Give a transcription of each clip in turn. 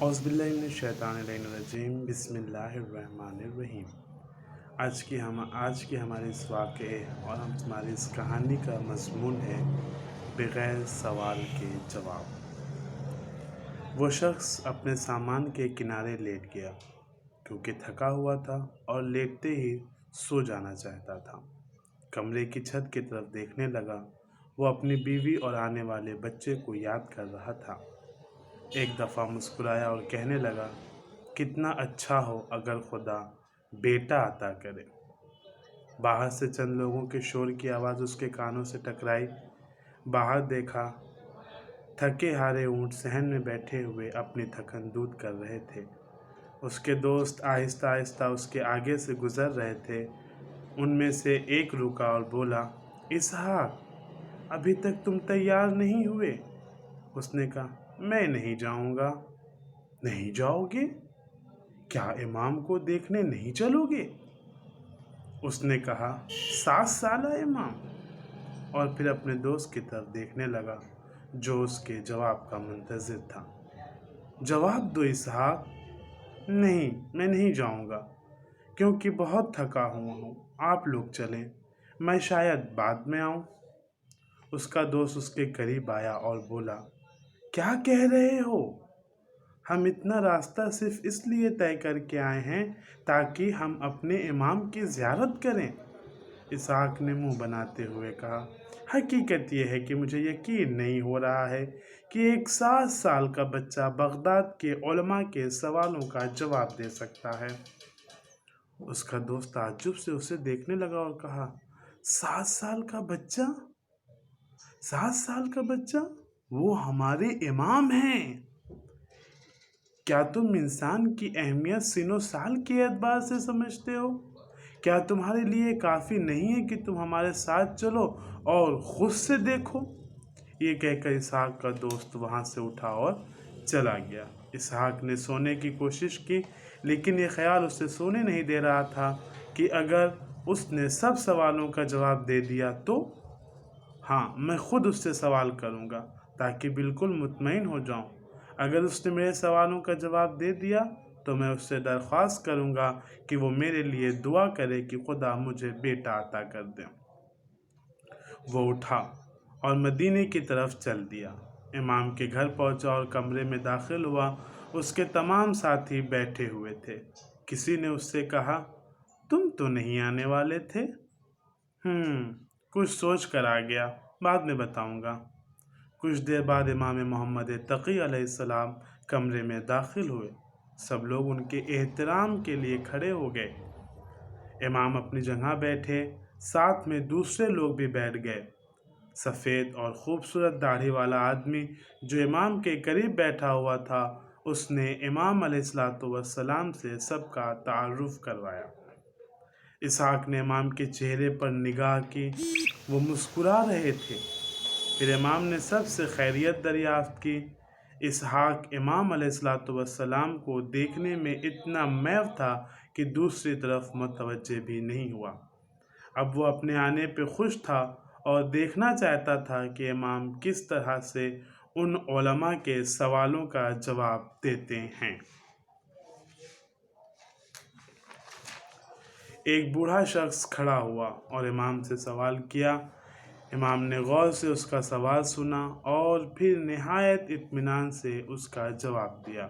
औज़ुबिल्लाहिमिनश्शैतानिर्रजीम बिस्मिल्लाहिर्रहमानिर्रहीम। आज की हमारे इस वाक़े और हमारी इस कहानी का मज़मून है बग़ैर सवाल के जवाब। वो शख्स अपने सामान के किनारे लेट गया क्योंकि थका हुआ था और लेटते ही सो जाना चाहता था। कमरे की छत की तरफ देखने लगा। वो अपनी बीवी और आने वाले बच्चे को याद कर रहा था। एक दफ़ा मुस्कुराया और कहने लगा, कितना अच्छा हो अगर खुदा बेटा अता करे। बाहर से चंद लोगों के शोर की आवाज़ उसके कानों से टकराई। बाहर देखा, थके हारे ऊँट सहन में बैठे हुए अपनी थकन दूर कर रहे थे। उसके दोस्त आहिस्ता आहिस्ता उसके आगे से गुज़र रहे थे। उनमें से एक रुका और बोला, इसहाक, अभी तक तुम तैयार नहीं हुए? उसने कहा, मैं नहीं जाऊंगा। नहीं जाओगे? क्या इमाम को देखने नहीं चलोगे? उसने कहा, 7 साला इमाम। और फिर अपने दोस्त की तरफ देखने लगा जो उसके जवाब का मुंतज़िर था। जवाब दो इसहाक। नहीं, मैं नहीं जाऊंगा क्योंकि बहुत थका हुआ हूँ। आप लोग चलें, मैं शायद बाद में आऊँ। उसका दोस्त उसके करीब आया और बोला, क्या कह रहे हो? हम इतना रास्ता सिर्फ इसलिए तय करके आए हैं ताकि हम अपने इमाम की ज़ियारत करें। इसहाक ने मुंह बनाते हुए कहा, हकीकत यह है कि मुझे यकीन नहीं हो रहा है कि एक 7 साल का बच्चा बगदाद के उलमा के सवालों का जवाब दे सकता है। उसका दोस्त ताज्जुब से उसे देखने लगा और कहा, 7 साल का बच्चा? 7 साल का बच्चा? वो हमारे इमाम हैं। क्या तुम इंसान की अहमियत सिनो साल के एतबार से समझते हो? क्या तुम्हारे लिए काफ़ी नहीं है कि तुम हमारे साथ चलो और खुद से देखो? ये कहकर इसहाक का दोस्त वहाँ से उठा और चला गया। इसहाक ने सोने की कोशिश की, लेकिन ये ख्याल उसे सोने नहीं दे रहा था कि अगर उसने सब सवालों का जवाब दे दिया तो हाँ, मैं खुद उससे सवाल करूँगा ताकि बिल्कुल मुतमईन हो जाऊँ। अगर उसने मेरे सवालों का जवाब दे दिया तो मैं उससे दरख्वास्त करूँगा कि वो मेरे लिए दुआ करे कि खुदा मुझे बेटा अता कर दे। वो उठा और मदीने की तरफ चल दिया। इमाम के घर पहुंचा और कमरे में दाखिल हुआ। उसके तमाम साथी बैठे हुए थे। किसी ने उससे कहा, तुम तो नहीं आने वाले थे? कुछ सोच कर आ गया, बाद में बताऊंगा। कुछ देर बाद इमाम मोहम्मद तक़ी अलैहिस्सलाम कमरे में दाखिल हुए। सब लोग उनके एहतराम के लिए खड़े हो गए। इमाम अपनी जगह बैठे, साथ में दूसरे लोग भी बैठ गए। सफ़ेद और ख़ूबसूरत दाढ़ी वाला आदमी जो इमाम के करीब बैठा हुआ था, उसने इमाम अलैहिस्सलाम से सबका तारुफ़ करवाया। इसहाक ने इमाम के चेहरे पर निगाह की। वो मुस्कुरा रहे थे। फिर इमाम ने सबसे खैरियत दरियाफ्त की। इसहाक इमाम अलैहिस्सलाम को देखने में इतना मैव था कि दूसरी तरफ मुतवज्जे भी नहीं हुआ। अब वो अपने आने पे खुश था और देखना चाहता था कि इमाम किस तरह से उन उलमा के सवालों का जवाब देते हैं। एक बूढ़ा शख्स खड़ा हुआ और इमाम से सवाल किया। इमाम ने गौर से उसका सवाल सुना और फिर निहायत इत्मीनान से उसका जवाब दिया।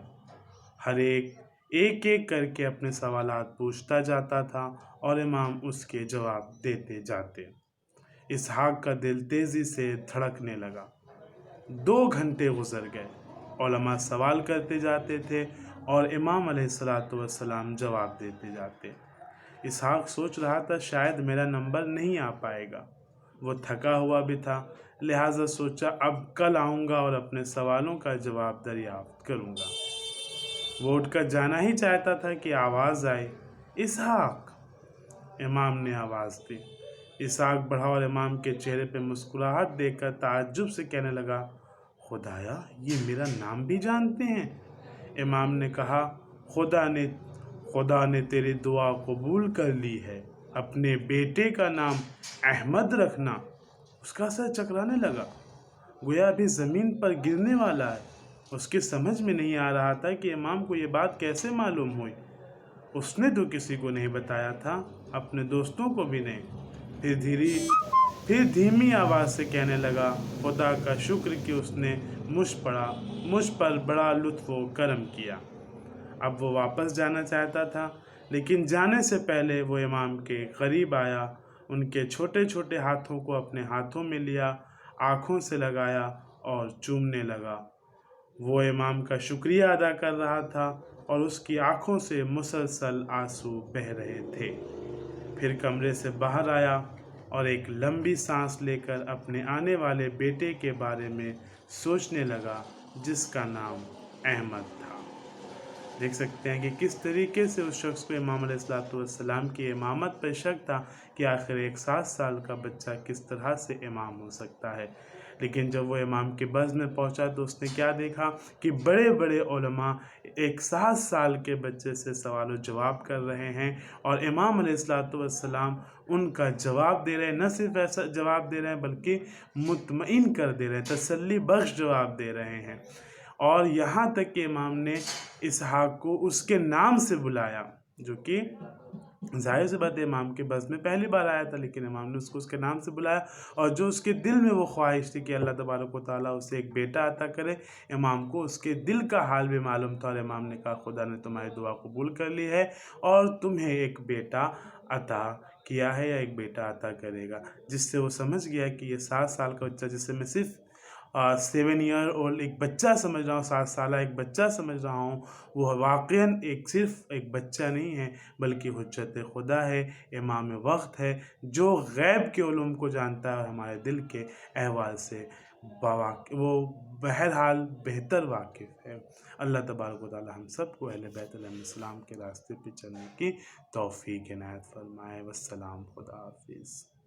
हर एक एक करके अपने सवालात पूछता जाता था और इमाम उसके जवाब देते जाते। इसहाक का दिल तेज़ी से धड़कने लगा। 2 घंटे गुजर गए। उलमा सवाल करते जाते थे और इमाम अलैहिस्सलाम जवाब देते जाते। इसहाक सोच रहा था शायद मेरा नंबर नहीं आ पाएगा। वो थका हुआ भी था, लिहाजा सोचा अब कल आऊँगा और अपने सवालों का जवाब दरियाफ्त करूँगा। वो उठकर जाना ही चाहता था कि आवाज़ आई, इसहाक। इमाम ने आवाज़ दी। इसहाक बढ़ा और इमाम के चेहरे पे मुस्कुराहट देखकर ताज्जुब से कहने लगा, खुदाया, ये मेरा नाम भी जानते हैं? इमाम ने कहा, खुदा ने तेरी दुआ कबूल कर ली है। अपने बेटे का नाम अहमद रखना। उसका सर चकराने लगा, गोया अभी ज़मीन पर गिरने वाला है। اس کی سمجھ میں نہیں آ رہا تھا کہ امام کو یہ بات کیسے معلوم ہوئی۔ اس نے تو کسی کو نہیں بتایا تھا، اپنے دوستوں کو بھی نہیں۔ پھر دھیمی آواز سے کہنے لگا، خدا کا شکر کہ اس نے مجھ پر بڑا لطف و کرم کیا۔ اب وہ واپس جانا چاہتا تھا، لیکن جانے سے پہلے وہ امام کے قریب آیا، ان کے چھوٹے چھوٹے ہاتھوں کو اپنے ہاتھوں میں لیا، آنکھوں سے لگایا اور چومنے لگا۔ وہ امام کا شکریہ ادا کر رہا تھا اور اس کی آنکھوں سے مسلسل آنسو بہہ رہے تھے۔ پھر کمرے سے باہر آیا اور ایک لمبی سانس لے کر اپنے آنے والے بیٹے کے بارے میں سوچنے لگا، جس کا نام احمد تھا۔ دیکھ سکتے ہیں کہ کس طریقے سے اس شخص کو امام علیہ السلام کی امامت پر شک تھا کہ آخر ایک 7 سال کا بچہ کس طرح سے امام ہو سکتا ہے۔ لیکن جب وہ امام کے بزم میں پہنچا تو اس نے کیا دیکھا کہ بڑے بڑے علماء ایک 7 سال کے بچے سے سوال و جواب کر رہے ہیں، اور امام علیہ السلام ان کا جواب دے رہے ہیں۔ نہ صرف ایسا جواب دے رہے ہیں بلکہ مطمئن کر دے رہے ہیں، تسلی بخش جواب دے رہے ہیں۔ اور یہاں تک کہ امام نے اسحاق کو اس کے نام سے بلایا، جو کہ ظاہر سی بات ہے امام کے بزم میں پہلی بار آیا تھا، لیکن امام نے اس کو اس کے نام سے بلایا، اور جو اس کے دل میں وہ خواہش تھی کہ اللہ تبارک و تعالیٰ اسے ایک بیٹا عطا کرے، امام کو اس کے دل کا حال بھی معلوم تھا، اور امام نے کہا خدا نے تمہاری دعا قبول کر لی ہے اور تمہیں ایک بیٹا عطا کیا ہے، یا ایک بیٹا عطا کرے گا۔ جس سے وہ سمجھ گیا کہ یہ 7 سال کا بچہ، جسے میں صرف 7 ایئر اولڈ ایک بچہ سمجھ رہا ہوں، 7 سالہ ایک بچہ سمجھ رہا ہوں، وہ واقعاً صرف ایک بچہ نہیں ہے بلکہ حجت خدا ہے، امام وقت ہے، جو غیب کے علوم کو جانتا ہے اور ہمارے دل کے احوال سے وہ بہرحال بہتر واقف ہے۔ اللہ تبارک و تعالی ہم سب کو اہل بیت علیہ السلام کے راستے پہ چلنے کی توفیق عنایت فرمائے۔ والسلام، خدا حافظ۔